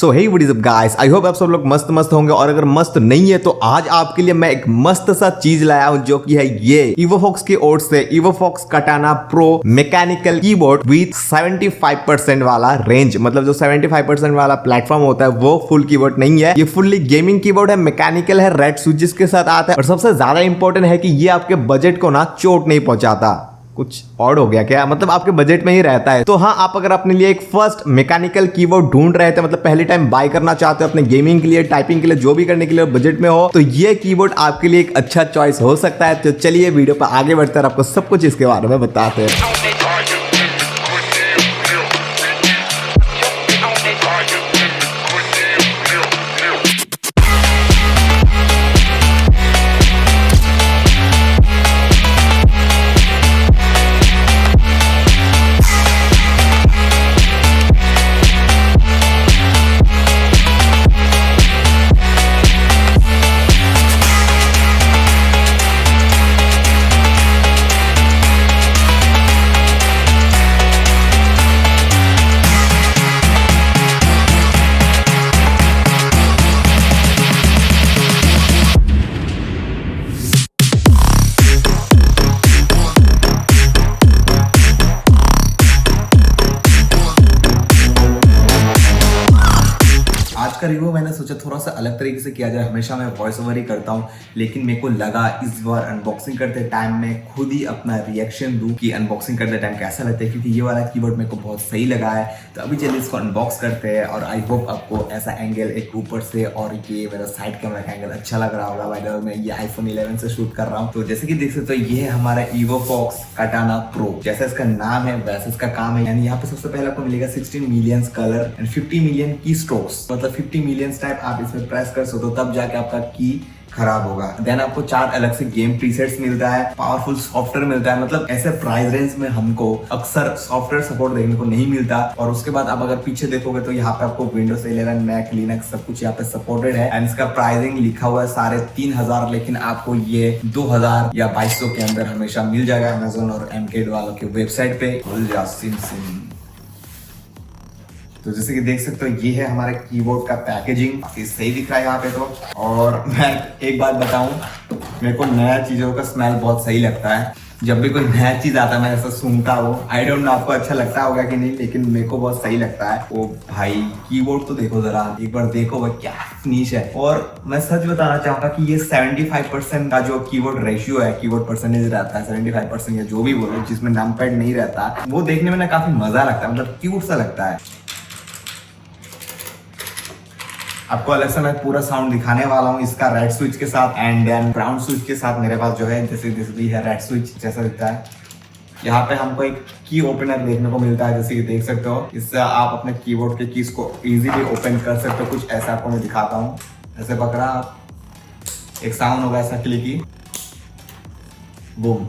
So hey what is up guys, I hope आप सब लोग मस्त मस्त होंगे। और अगर मस्त नहीं है तो आज आपके लिए मैं एक मस्त सा चीज लाया हूं जो कि है ये EvoFox की ओर से EvoFox Katana Pro mechanical keyboard with 75% वाला रेंज। मतलब जो 75% वाला प्लेटफॉर्म होता है वो फुल कीबोर्ड नहीं है, ये फुल्ली गेमिंग कीबोर्ड है, मैकेनिकल है, रेड स्विचेस के साथ आता है। और सबसे ज्यादा इंपॉर्टेंट है कि ये आपके बजट को ना चोट नहीं पहुंचाता। कुछ ऑड हो गया क्या? मतलब आपके बजट में ही रहता है। तो हाँ, आप अगर अपने लिए एक फर्स्ट मैकेनिकल कीबोर्ड ढूंढ रहे थे, मतलब पहली टाइम बाय करना चाहते हो अपने गेमिंग के लिए, टाइपिंग के लिए, जो भी करने के लिए बजट में हो, तो ये कीबोर्ड आपके लिए एक अच्छा चॉइस हो सकता है। तो चलिए वीडियो पर आगे बढ़ते हैं और आपको सब कुछ इसके बारे में बताते हैं। आज का रिव्यू मैंने सोचा थोड़ा सा अलग तरीके से किया जाए। हमेशा मैं वॉइस ओवर ही करता हूँ, लेकिन मेरे को लगा इस बार अनबॉक्सिंग करते टाइम मैं खुद ही अपना रिएक्शन दूं कि अनबॉक्सिंग करते टाइम कैसा लगता है, क्योंकि ये वाला कीबोर्ड मेरे को बहुत सही लगा है। तो अभी चलिए इसको अनबॉक्स करते हैं और आई होप आपको ऐसा एंगल एक ऊपर से और ये मेरा साइड कैमरा का एंगल अच्छा लग रहा होगा। भाई मैं ये iPhone 11 से शूट कर रहा हूँ। तो जैसे कि देख सकते हो ये है हमारा EvoFox Katana Pro। जैसा इसका नाम है वैसे इसका काम है। यानी यहाँ पे सबसे पहले आपको मिलेगा 16 मिलियन कलर एंड 50 मिलियन की स्ट्रोक्स, मतलब 50 मिलियन टाइप आप इसमें प्रेस कर सकते हो, तब जाके आपका की खराब होगा। देन आपको 4 अलग से गेम प्रीसेट्स मिलता है, पावरफुल सॉफ्टवेयर मिलता है। मतलब ऐसे प्राइस रेंज में हमको अक्सर सॉफ्टवेयर सपोर्ट देखने को नहीं मिलता। और उसके बाद आप अगर पीछे देखोगे तो यहाँ पे आपको Windows 11, Mac, Linux सब कुछ यहाँ पे सपोर्टेड है। एंड इसका प्राइसिंग लिखा हुआ है 3,500, लेकिन आपको ये 2,000 या 2,200 के अंदर हमेशा मिल जाएगा Amazon और MK वालों के वेबसाइट पे। तो जैसे कि देख सकते हो ये है हमारे कीबोर्ड का पैकेजिंग, काफी सही दिख रहा है यहाँ पे तो। और मैं एक बात बताऊं, मेरे को नया चीजों का स्मेल बहुत सही लगता है। जब भी कोई नया चीज आता है मैं ऐसा सूंघता हूँ। आई डोंट नो आपको अच्छा लगता होगा कि नहीं, लेकिन मेरे को बहुत सही लगता है। ओ भाई कीबोर्ड तो देखो जरा, एक बार देखो भाई क्या फिनिश है। और मैं सच बताना चाहूंगा कि ये 75% का जो कीबोर्ड रेशियो है, कीबोर्ड परसेंटेज रहता है 75% या जो भी बोलो, जिसमें नंपैड नहीं रहता, वो देखने में ना काफी मजा लगता है, मतलब क्यूट सा लगता है। आपको अलग से मैं पूरा साउंड दिखाने वाला हूँ इसका रेड स्विच के साथ एंड देन ब्राउन स्विच के साथ। मेरे पास जो है जैसे भी है रेड स्विच जैसा दिखता है। यहाँ पे हमको एक की ओपनर देखने को मिलता है, जैसे कि देख सकते हो। इससे आप अपने कीबोर्ड के कीज को इजीली ओपन कर सकते हो। कुछ ऐसा आपको मैं दिखाता हूँ, ऐसे पकड़ा आप, एक साउंड होगा ऐसा क्लिकी, बूम,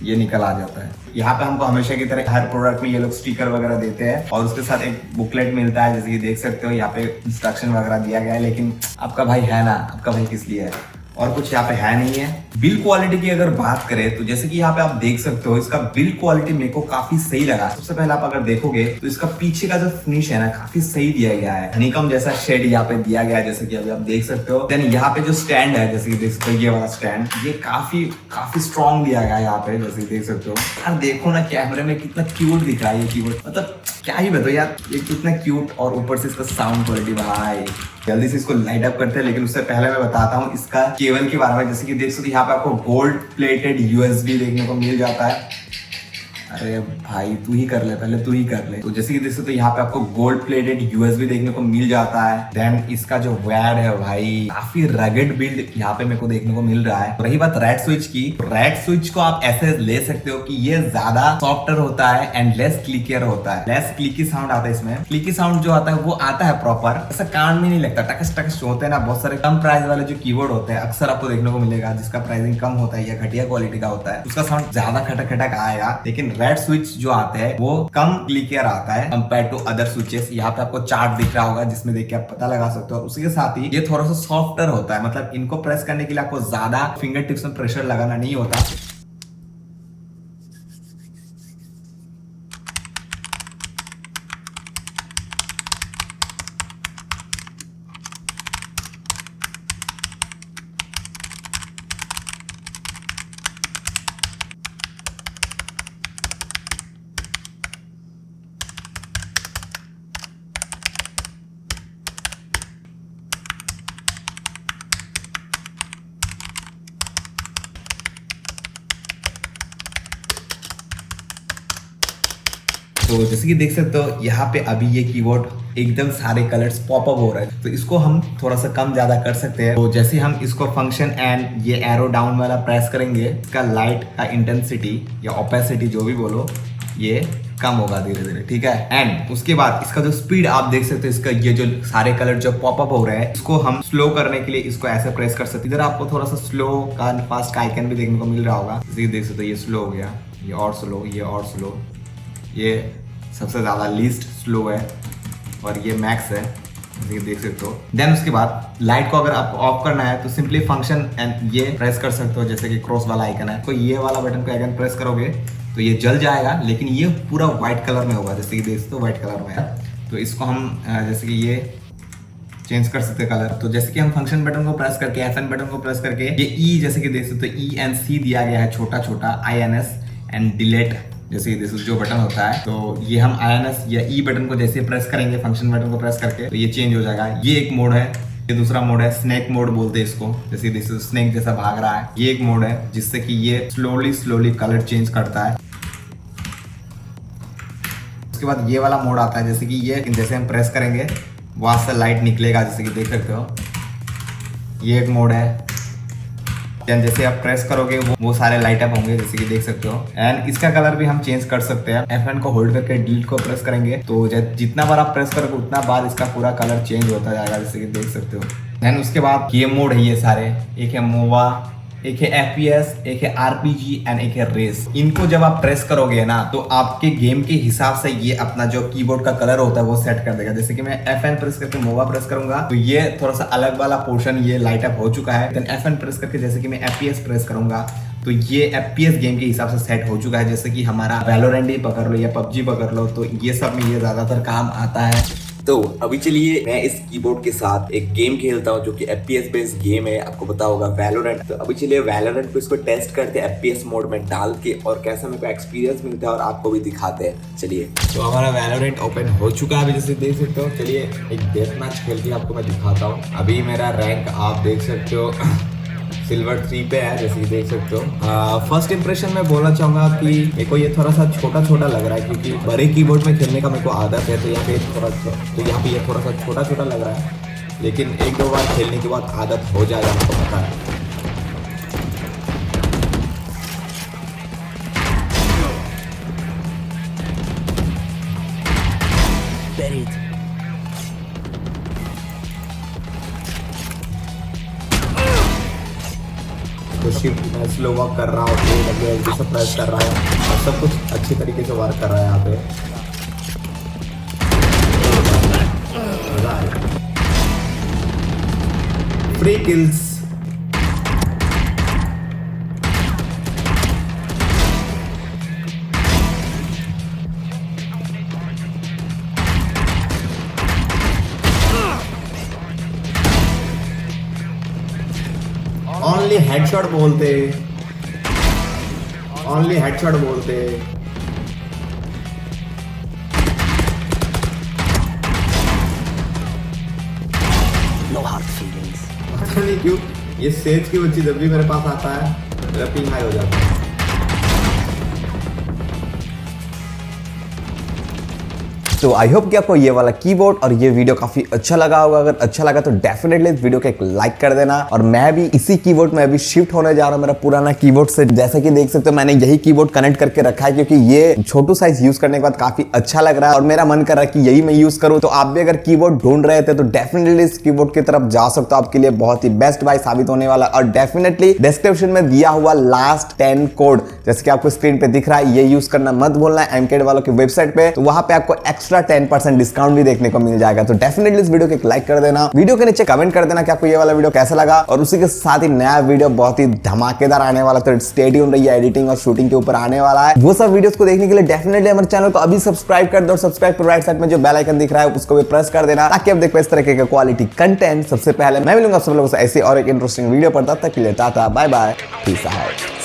ये निकल आ जाता है। यहाँ पे हमको हमेशा की तरह हर प्रोडक्ट में ये लोग स्टिकर वगैरह देते हैं और उसके साथ एक बुकलेट मिलता है, जैसे कि देख सकते हो। यहाँ पे इंस्ट्रक्शन वगैरह दिया गया है, लेकिन आपका भाई है ना, आपका भाई किस लिए है, और कुछ यहाँ पे है नहीं है। बिल क्वालिटी की अगर बात करें तो जैसे कि यहाँ पे आप देख सकते हो, इसका बिल क्वालिटी मेरे को काफी सही लगा। सबसे पहले आप अगर देखोगे तो इसका पीछे का जो फिनिश है ना, काफी सही दिया गया है। हनीकम जैसा शेड यहाँ पे दिया गया है, जैसे कि अभी आप देख सकते हो। देन यहाँ पे जो स्टैंड है, जैसे कि देख सकते हो ये वाला स्टैंड, ये काफी स्ट्रॉन्ग दिया गया है यहाँ पे, जैसे कि देख सकते हो। यार देखो ना कैमरे में कितना क्यूट दिख रहा है ये कीबोर्ड, मतलब क्या ही बताओ यार, ये कितना क्यूट। और ऊपर से इसका साउंड क्वालिटी, भाई जल्दी से इसको लाइट अप करते हैं। लेकिन उससे पहले मैं बताता हूँ इसका केबल के बारे में। जैसे कि देख सकते हो यहाँ पे आपको गोल्ड प्लेटेड USB देखने को मिल जाता है। अरे भाई तू ही कर ले, पहले तू ही कर ले। तो जैसे कि देख सकते हो यहाँ पे आपको गोल्ड प्लेटेड USB देखने को मिल जाता है। देन इसका जो वायर है भाई, काफी रगेड बिल्ड यहाँ पे मेरे को देखने को मिल रहा है। रही बात रेड स्विच की, रेड स्विच को आप ऐसे ले सकते हो कि ये ज्यादा सॉफ्टर होता है एंड लेस क्लिकियर होता है। लेस क्लिकी साउंड आता है इसमें। क्लिकी साउंड जो आता है वो आता है प्रॉपर, ऐसा कान में नहीं लगता। टकस टकस होते हैं ना बहुत सारे कम प्राइस वाले जो कीबोर्ड होते हैं, अक्सर आपको देखने को मिलेगा जिसका प्राइसिंग कम होता है या घटिया क्वालिटी का होता है, उसका साउंड ज्यादा खटक खटक आएगा। लेकिन रेड स्विच जो आता है वो कम क्लिकियर आता है कंपेयर टू अदर स्विचेस। यहाँ पे आपको चार्ट दिख रहा होगा जिसमें देख के आप पता लगा सकते हो। उसी के साथ ही ये थोड़ा सा सॉफ्टर होता है, मतलब इनको प्रेस करने के लिए आपको ज्यादा फिंगर टिप्स में प्रेशर लगाना नहीं होता। तो जैसे कि देख सकते हो यहाँ पे अभी ये कीबोर्ड एकदम सारे कलर्स पॉपअप हो रहे हैं, तो इसको हम थोड़ा सा कम ज्यादा कर सकते हैं। तो जैसे हम इसको फंक्शन एंड ये एरो डाउन वाला प्रेस करेंगे, इसका लाइट का इंटेंसिटी या ओपेसिटी जो भी बोलो ये कम होगा धीरे धीरे, ठीक है। एंड उसके बाद इसका जो स्पीड आप देख सकते हो, इसका ये जो सारे कलर जो पॉपअप हो रहे हैं इसको हम स्लो करने के लिए इसको ऐसे प्रेस कर सकते हैं। इधर आपको थोड़ा सा स्लो का फास्ट का आइकन भी देखने को मिल रहा होगा, जैसे देख सकते हो ये स्लो हो गया, ये और स्लो, ये और स्लो, ये सबसे ज्यादा लीस्ट स्लो है और ये मैक्स है, जैसे देख सकते हो। देन उसके बाद लाइट को अगर आपको ऑफ करना है तो सिंपली फंक्शन एंड ये प्रेस कर सकते हो, जैसे कि क्रॉस वाला आइकन है, तो ये वाला बटन को आइकन प्रेस करोगे तो ये जल जाएगा, लेकिन ये पूरा व्हाइट कलर में होगा, जैसे कि देख सकते हो व्हाइट कलर में है। तो इसको हम जैसे कि ये चेंज कर सकते हैं कलर। तो जैसे कि हम फंक्शन बटन को प्रेस करके, FN बटन को प्रेस करके, ये ई जैसे कि देख सकते हो ENC दिया गया है छोटा छोटा, INS एंड डिलीट जैसे जो बटन होता है, तो ये हम INS या E बटन को जैसे प्रेस करेंगे फंक्शन बटन को प्रेस करके तो ये चेंज हो जाएगा। ये एक मोड है, ये दूसरा मोड है स्नेक मोड बोलते हैं इसको, जैसे दिस स्नेक जैसा भाग रहा है। ये एक मोड है जिससे कि ये स्लोली कलर चेंज करता है। उसके बाद ये वाला मोड आता है, जैसे कि ये जैसे हम प्रेस करेंगे वहां से लाइट निकलेगा, जैसे कि देख सकते हो। ये एक मोड है, जैसे आप प्रेस करोगे वो सारे लाइट अप होंगे, जैसे कि देख सकते हो। एंड इसका कलर भी हम चेंज कर सकते हैं। FN को होल्ड करके डिलीट को प्रेस करेंगे तो जितना बार आप प्रेस करोगे उतना बार इसका पूरा कलर चेंज होता जाएगा, जैसे कि देख सकते हो। देन उसके बाद ये मोड है, ये सारे, एक है मोवा, एक है FPS, एक है RPG एंड एक है रेस। इनको जब आप प्रेस करोगे ना तो आपके गेम के हिसाब से ये अपना जो कीबोर्ड का कलर होता है वो सेट कर देगा। जैसे कि मैं FN प्रेस करके मोवा प्रेस करूंगा तो ये थोड़ा सा अलग वाला पोर्शन ये लाइट अप हो चुका है। देन FN प्रेस करके जैसे कि मैं FPS प्रेस करूंगा तो ये FPS गेम के हिसाब से सेट हो चुका है। जैसे कि हमारा वैलोरेंट ही पकड़ लो या PUBG पकड़ लो, तो ये सब में ये ज्यादातर काम आता है। तो अभी चलिए मैं इस कीबोर्ड के साथ एक गेम खेलता हूँ जो कि FPS बेस्ड गेम है, आपको पता होगा वैलोरेंट। तो अभी चलिए वैलोरेंट को इसको टेस्ट करते हैं FPS मोड में डाल के और कैसा मेरे को एक्सपीरियंस मिलता है और आपको भी दिखाते हैं। चलिए, तो हमारा वैलोरेंट ओपन हो चुका है अभी, जैसे देख सकते हो। चलिए एक डेथ मैच खेल के आपको मैं दिखाता हूँ। अभी मेरा रैंक आप देख सकते हो सिल्वर 3 पे है, जैसे कि देख सकते हो। फर्स्ट इंप्रेशन में बोलना चाहूंगा कि मेरे को ये थोड़ा सा छोटा छोटा लग रहा है, क्योंकि बड़े कीबोर्ड में खेलने का मेरे को आदत है, तो यहाँ पे ये थोड़ा सा छोटा छोटा लग रहा है, लेकिन एक दो बार खेलने के बाद आदत हो जाएगा, आपको पता है। तो शिफ्ट मैं स्लो वर्क कर रहा हूँ, WSD से प्रेस कर रहा हूँ और सब कुछ अच्छी तरीके से वर्क कर रहा है यहाँ पे। फ्री किल्स, ओनली हेडशॉट बोलते, ओनली हेडशॉट बोलते। No hard feelings. पता नहीं क्यों ये सेज की बच्ची जब भी मेरे पास आता है मेरा पिंग हाई हो जाता है। तो आई होप कि आपको ये वाला कीबोर्ड और ये वीडियो काफी अच्छा लगा होगा। अगर अच्छा लगा तो डेफिनेटली इस वीडियो को एक लाइक कर देना। और मैं भी इसी कीबोर्ड में अभी शिफ्ट होने जा रहा हूँ मेरा पुराना कीबोर्ड से। जैसे कि देख सकते हो मैंने यही कीबोर्ड कनेक्ट करके रखा है, क्योंकि ये छोटू साइज यूज करने के बाद काफी अच्छा लग रहा है और मेरा मन कर रहा है कि यही मैं यूज करूँ। तो आप भी अगर कीबोर्ड ढूंढ रहे थे तो डेफिनेटली इस कीबोर्ड की तरफ जा सकते हो, आपके लिए बहुत ही बेस्ट बाय साबित होने वाला। और डेफिनेटली डिस्क्रिप्शन में दिया हुआ लास्ट 10 कोड जैसे कि आपको स्क्रीन पे दिख रहा है, ये यूज करना मत भूलना है MKD वालों की वेबसाइट पे। तो वहां पे आपको एक्स्ट्रा 10% डिस्काउंट भी देखने को मिल जाएगा। तो डेफिनेटली इस वीडियो को एक लाइक कर देना, वीडियो के नीचे कमेंट कर देना कि आपको ये वाला वीडियो कैसा लगा। और उसी के साथ ही नया वीडियो बहुत ही धमाकेदार आने वाला, तो स्टे ट्यून रहिए, एडिटिंग और शूटिंग के ऊपर आने वाला है। वो सब वीडियोस को देखने के लिए डेफिनेटली हमारे चैनल को अभी सब्सक्राइब कर दो और सब्सक्राइब पर राइट साइड में जो बेल आइकन दिख रहा है उसको भी प्रेस कर देना, ताकि आप देख पाए इस तरह के क्वालिटी कंटेंट सबसे पहले। मैं मिलूंगा सब लोगों से ऐसे और एक इंटरेस्टिंग वीडियो पर, तब तक के लिए tata bye bye, peace out.